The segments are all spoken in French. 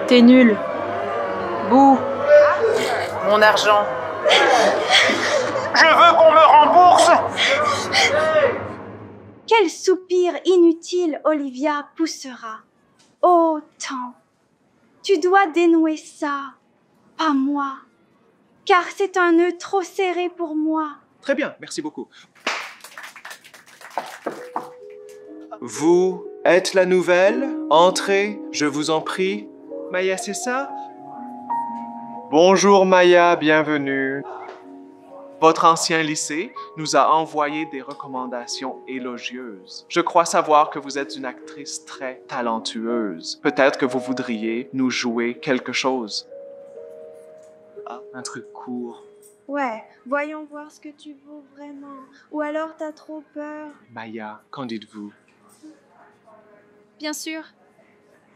T'es nul. Bouh. Mon argent. Je veux qu'on me rembourse. Quel soupir inutile Olivia poussera. Oh, temps. Tu dois dénouer ça, pas moi. Car c'est un nœud trop serré pour moi. Très bien, merci beaucoup. Vous êtes la nouvelle? Entrez, je vous en prie. Maya, c'est ça? Bonjour Maya, bienvenue. Votre ancien lycée nous a envoyé des recommandations élogieuses. Je crois savoir que vous êtes une actrice très talentueuse. Peut-être que vous voudriez nous jouer quelque chose. Ah, un truc court. Ouais, voyons voir ce que tu vaux vraiment. Ou alors t'as trop peur. Maya, qu'en dites-vous? Bien sûr.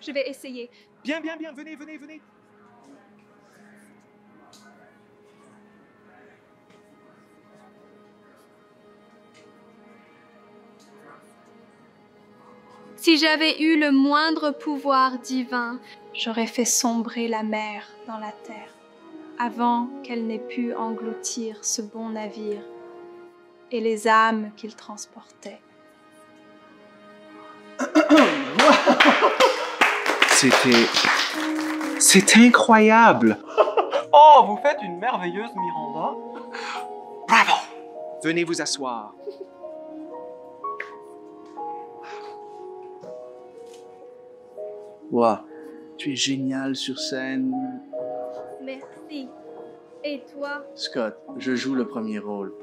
Je vais essayer. Bien, venez. Si j'avais eu le moindre pouvoir divin, j'aurais fait sombrer la mer dans la terre, avant qu'elle n'ait pu engloutir ce bon navire et les âmes qu'il transportait. C'est incroyable! Oh, vous faites une merveilleuse Miranda. Bravo! Venez vous asseoir. Wow, tu es génial sur scène. Merci. Et toi? Scott, je joue le premier rôle.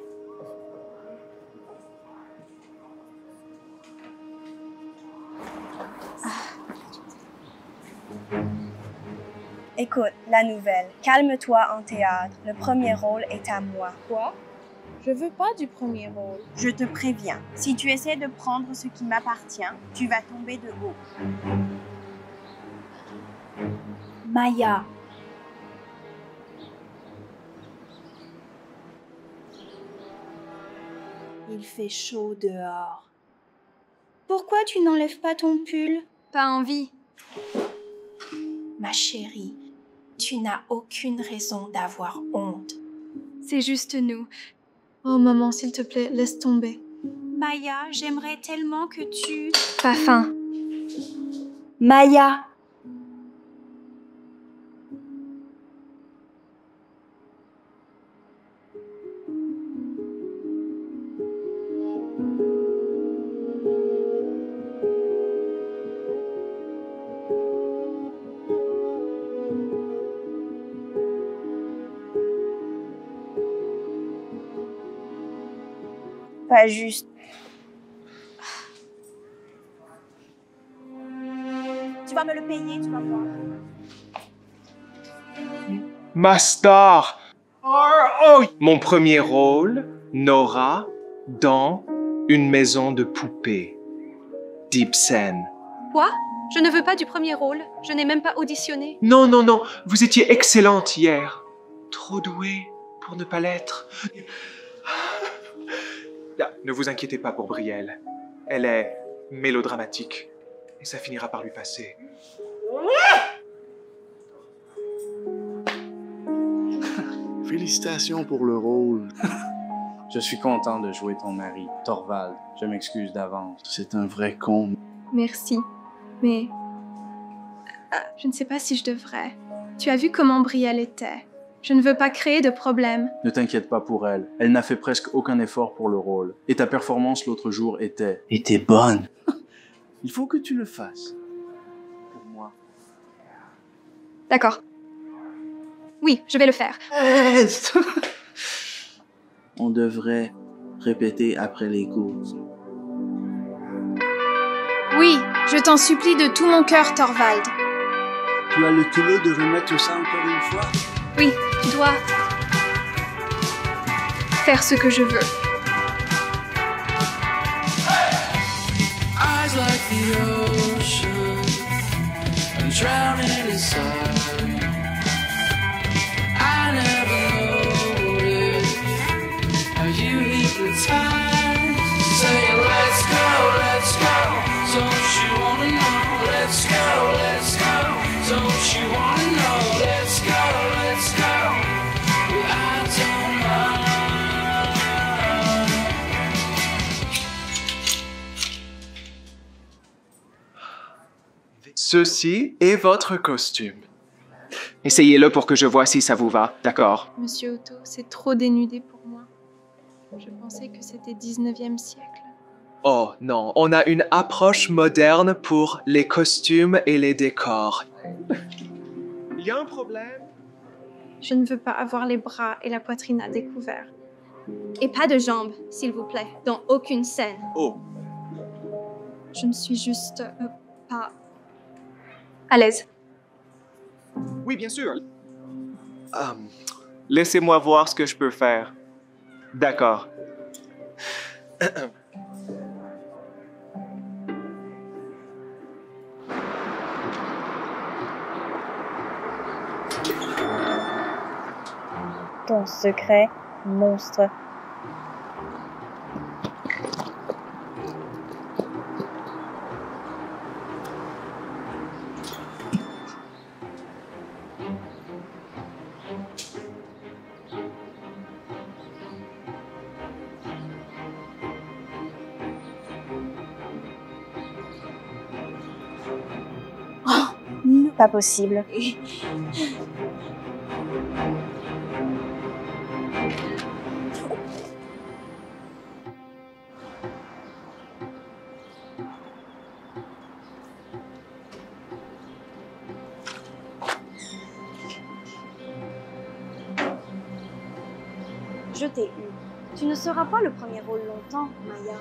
Écoute, la nouvelle. Calme-toi en théâtre. Le premier rôle est à moi. Quoi? Je veux pas du premier rôle. Je te préviens. Si tu essaies de prendre ce qui m'appartient, tu vas tomber de haut. Maya. Il fait chaud dehors. Pourquoi tu n'enlèves pas ton pull? Pas envie. Ma chérie, tu n'as aucune raison d'avoir honte. C'est juste nous. Oh maman, s'il te plaît, laisse tomber. Maya, j'aimerais tellement que tu... Pas fin. Maya. Pas juste. Tu vas me le payer, tu vas voir. Ma star! Oh! Mon premier rôle, Nora, dans Une maison de poupées. d'Ibsen. Quoi? Je ne veux pas du premier rôle. Je n'ai même pas auditionné. Non, vous étiez excellente hier. Trop douée pour ne pas l'être. Ah, ne vous inquiétez pas pour Brielle. Elle est mélodramatique. Et ça finira par lui passer. Félicitations pour le rôle. Je suis content de jouer ton mari, Thorvald. Je m'excuse d'avance. C'est un vrai con. Merci. Mais... je ne sais pas si je devrais. Tu as vu comment Brielle était. Je ne veux pas créer de problème. Ne t'inquiète pas pour elle. Elle n'a fait presque aucun effort pour le rôle. Et ta performance l'autre jour était bonne. Il faut que tu le fasses. Pour moi. D'accord. Oui, je vais le faire. On devrait répéter après les cours. Oui, je t'en supplie de tout mon cœur, Thorvald. Tu as le culot de remettre ça encore une fois? Oui, tu dois faire ce que je veux. Eyes like the ocean, I'm drowning inside. I never noticed how you hypnotize. Say let's go, don't you wanna know? Let's go, Don't you wanna know? Let's go, let's go. I don't mind. Ceci est votre costume. Essayez-le pour que je vois si ça vous va, d'accord? Monsieur Otto, c'est trop dénudé pour moi. Je pensais que c'était 19e siècle. Oh non, on a une approche moderne pour les costumes et les décors. Il y a un problème? Je ne veux pas avoir les bras et la poitrine à découvert. Et pas de jambes, s'il vous plaît, dans aucune scène. Oh, Je ne suis juste pas à l'aise. oui, bien sûr. Laissez-moi voir ce que je peux faire. D'accord. Ton secret, monstre. Pas possible. Je t'ai eu. Tu ne seras pas le premier rôle longtemps, Maya.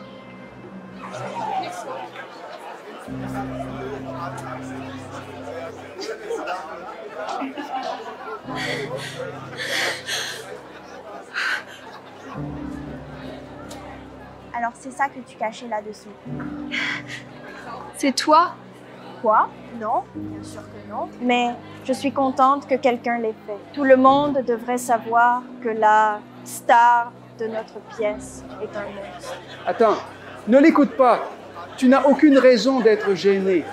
Alors c'est ça que tu cachais là-dessous. C'est toi? Quoi? Non, bien sûr que non. Mais je suis contente que quelqu'un l'ait fait. Tout le monde devrait savoir que la star de notre pièce est un monstre. Attends, ne l'écoute pas. Tu n'as aucune raison d'être gêné.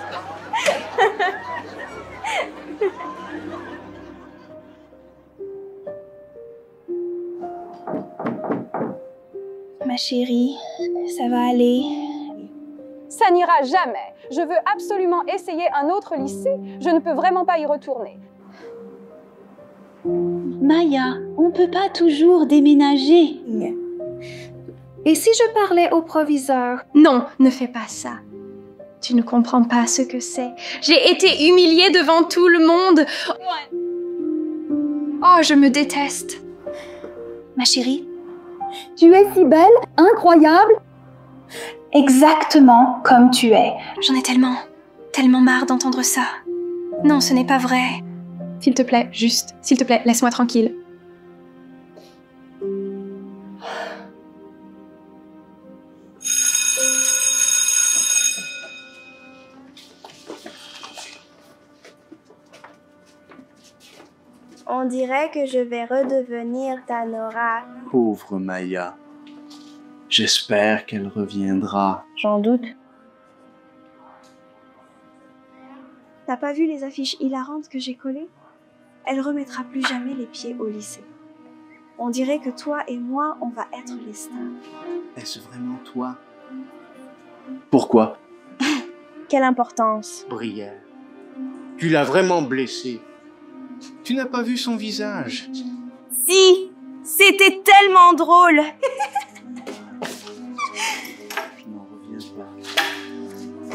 Ma chérie, ça va aller. Ça n'ira jamais. Je veux absolument essayer un autre lycée. Je ne peux vraiment pas y retourner. Maya, on peut pas toujours déménager. Et si je parlais au proviseur? Non, ne fais pas ça. Tu ne comprends pas ce que c'est. J'ai été humiliée devant tout le monde. Oh, je me déteste. Ma chérie, Tu es si belle, incroyable. exactement comme tu es. J'en ai tellement marre d'entendre ça. Non, ce n'est pas vrai. S'il te plaît, juste, s'il te plaît, laisse-moi tranquille. On dirait que je vais redevenir ta Nora. Pauvre Maya. J'espère qu'elle reviendra. J'en doute. T'as pas vu les affiches hilarantes que j'ai collées? Elle remettra plus jamais les pieds au lycée. On dirait que toi et moi, on va être les stars. Est-ce vraiment toi? Pourquoi? Quelle importance. Brielle, tu l'as vraiment blessé. Tu n'as pas vu son visage. Si, c'était tellement drôle. Je n'en reviens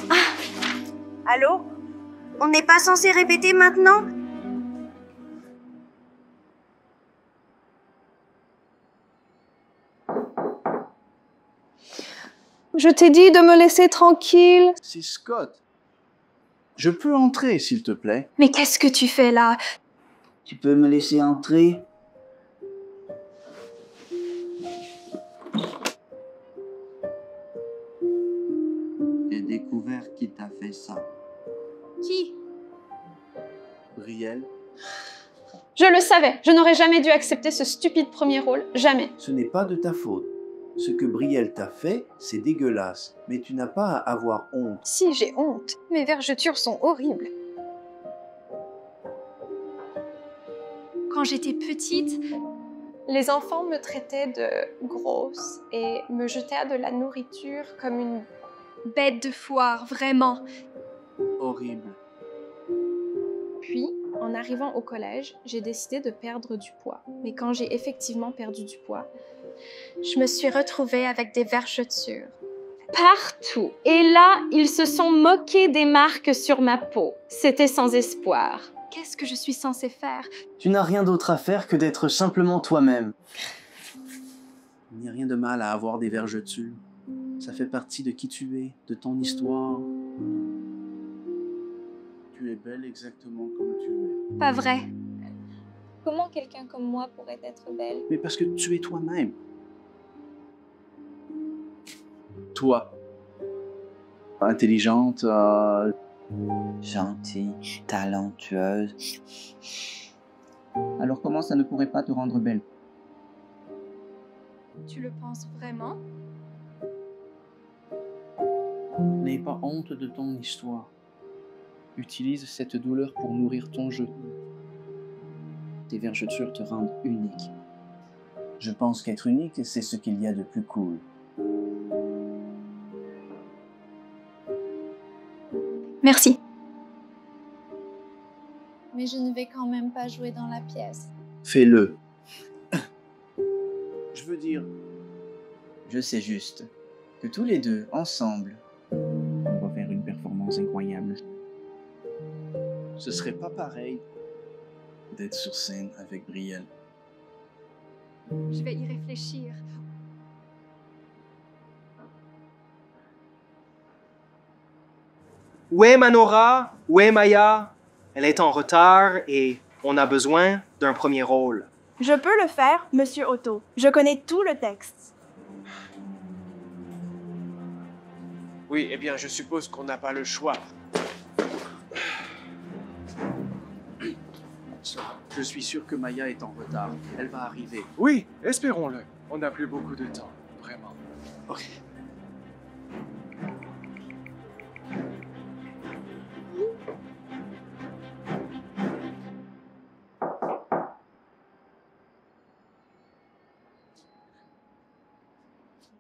pas. Allô? On n'est pas censé répéter maintenant? Je t'ai dit de me laisser tranquille. C'est Scott. Je peux entrer, s'il te plaît? Mais qu'est-ce que tu fais là? Tu peux me laisser entrer? J'ai découvert qui t'a fait ça. Qui? Brielle, Je le savais. Je n'aurais jamais dû accepter ce stupide premier rôle. Jamais. Ce n'est pas de ta faute. Ce que Brielle t'a fait, c'est dégueulasse. Mais tu n'as pas à avoir honte. Si, j'ai honte. Mes vergetures sont horribles. Quand j'étais petite, les enfants me traitaient de grosse et me jetaient de la nourriture comme une bête de foire, vraiment. Horrible. Puis, en arrivant au collège, j'ai décidé de perdre du poids. Mais quand j'ai effectivement perdu du poids, je me suis retrouvée avec des vergetures partout. Et là, ils se sont moqués des marques sur ma peau. C'était sans espoir. Qu'est-ce que je suis censée faire? Tu n'as rien d'autre à faire que d'être simplement toi-même. Il n'y a rien de mal à avoir des vergetures. Ça fait partie de qui tu es, de ton histoire. Tu es belle exactement comme tu es. Pas vrai. Comment quelqu'un comme moi pourrait être belle? Mais parce que tu es toi-même. Toi. Intelligente, Gentille, talentueuse. Alors comment ça ne pourrait pas te rendre belle? Tu le penses vraiment? N'aie pas honte de ton histoire. Utilise cette douleur pour nourrir ton jeu. Tes vergetures te rendent unique. Je pense qu'être unique, c'est ce qu'il y a de plus cool. Merci. Mais je ne vais quand même pas jouer dans la pièce. Fais-le. Je veux dire... Je sais juste que tous les deux, ensemble, on va faire une performance incroyable. Ce serait pas pareil d'être sur scène avec Brielle. Je vais y réfléchir. Où est Manora? Où est Maya? Elle est en retard et on a besoin d'un premier rôle. Je peux le faire, Monsieur Otto. Je connais tout le texte. Oui, eh bien, je suppose qu'on n'a pas le choix. Je suis sûr que Maya est en retard. Elle va arriver. Oui, espérons-le. On n'a plus beaucoup de temps, vraiment. Ok.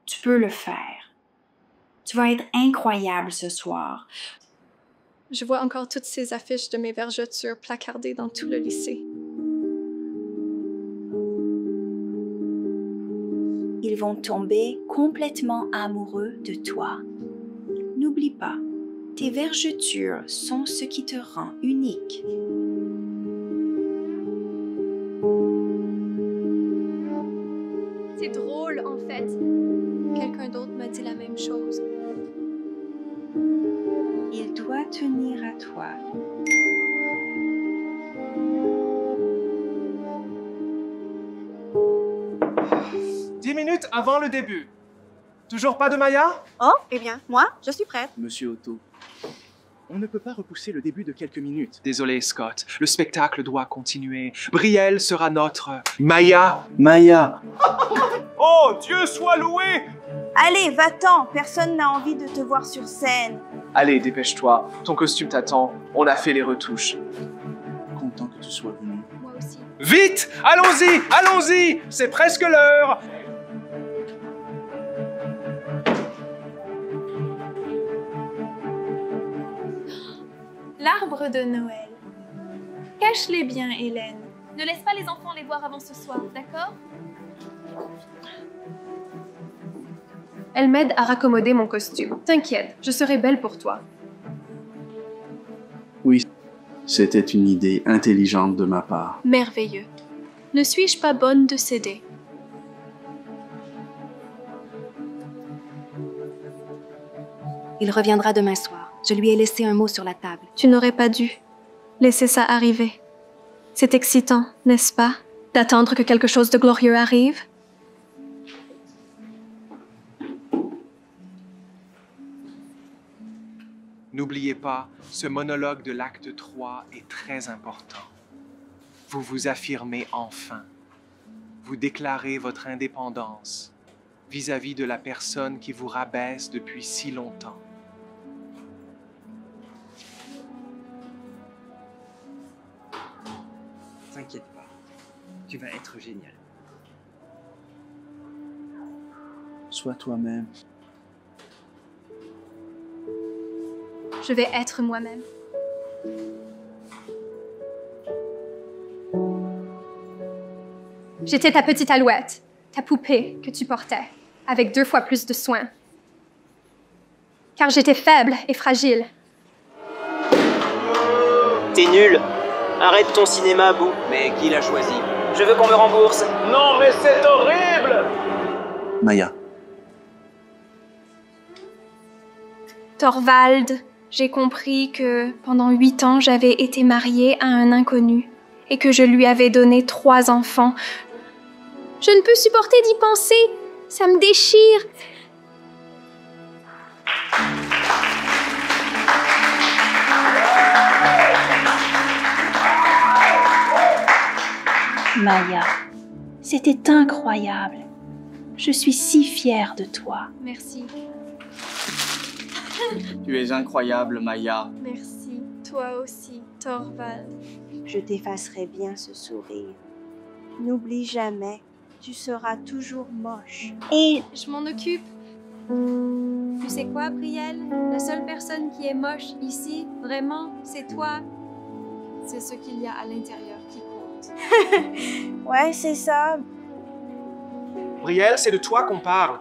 Tu peux le faire. Tu vas être incroyable ce soir. Je vois encore toutes ces affiches de mes vergetures placardées dans tout le lycée. Ils vont tomber complètement amoureux de toi. N'oublie pas, tes vergetures sont ce qui te rend unique. C'est drôle, en fait. Quelqu'un d'autre m'a dit la même chose. Il doit tenir à toi. Dix minutes avant le début. Toujours pas de Maya? Oh, eh bien, moi, je suis prête. Monsieur Otto. On ne peut pas repousser le début de quelques minutes. Désolé, Scott. Le spectacle doit continuer. Brielle sera notre... Maya! Maya! Oh, Dieu soit loué! Allez, va-t'en. Personne n'a envie de te voir sur scène. Allez, dépêche-toi. Ton costume t'attend. On a fait les retouches. Content que tu sois venu. Moi aussi. Vite! Allons-y! Allons-y! C'est presque l'heure! L'arbre de Noël. Cache-les bien, Hélène. Ne laisse pas les enfants les voir avant ce soir, d'accord? Elle m'aide à raccommoder mon costume. T'inquiète, je serai belle pour toi. Oui, c'était une idée intelligente de ma part. Merveilleux. Ne suis-je pas bonne de céder? Il reviendra demain soir. Je lui ai laissé un mot sur la table. Tu n'aurais pas dû laisser ça arriver. C'est excitant, n'est-ce pas, d'attendre que quelque chose de glorieux arrive? N'oubliez pas, ce monologue de l'acte 3 est très important. Vous vous affirmez enfin. Vous déclarez votre indépendance vis-à-vis de la personne qui vous rabaisse depuis si longtemps. T'inquiète pas, Tu vas être génial. Sois toi-même. Je vais être moi-même. J'étais ta petite Alouette, ta poupée que tu portais, avec 2 fois plus de soin. Car j'étais faible et fragile. T'es nul. Arrête ton cinéma, Boo. Mais qui l'a choisi? Je veux qu'on me rembourse. Non, mais c'est horrible! Maya. Thorvald, j'ai compris que pendant 8 ans, j'avais été mariée à un inconnu et que je lui avais donné 3 enfants. Je ne peux supporter d'y penser. Ça me déchire. Maya, c'était incroyable. Je suis si fière de toi. Merci. Tu es incroyable, Maya. Merci. Toi aussi, Thorvald. Je t'effacerai bien ce sourire. N'oublie jamais, tu seras toujours moche. Et je m'en occupe. Tu sais quoi, Brielle? La seule personne qui est moche ici, vraiment, c'est toi. C'est ce qu'il y a à l'intérieur qui compte. Ouais, c'est ça. Brielle, c'est de toi qu'on parle.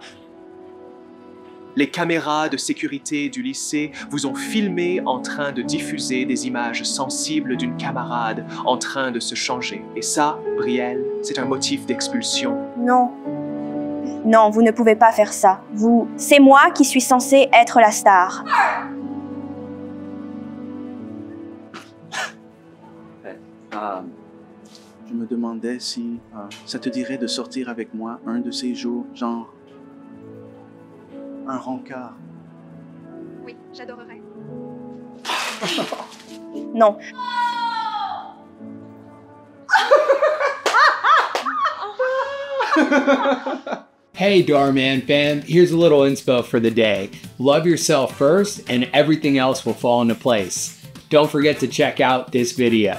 Les caméras de sécurité du lycée vous ont filmé en train de diffuser des images sensibles d'une camarade en train de se changer. Et ça, Brielle, c'est un motif d'expulsion. Non. Non, vous ne pouvez pas faire ça. C'est moi qui suis censée être la star. Je me demandais si ça te dirait de sortir avec moi un de ces jours, genre un rencard. Oui, j'adorerais. Non. Hey Dhar-Mann fam, here's a little inspo for the day. Love yourself first and everything else will fall into place. Don't forget to check out this video.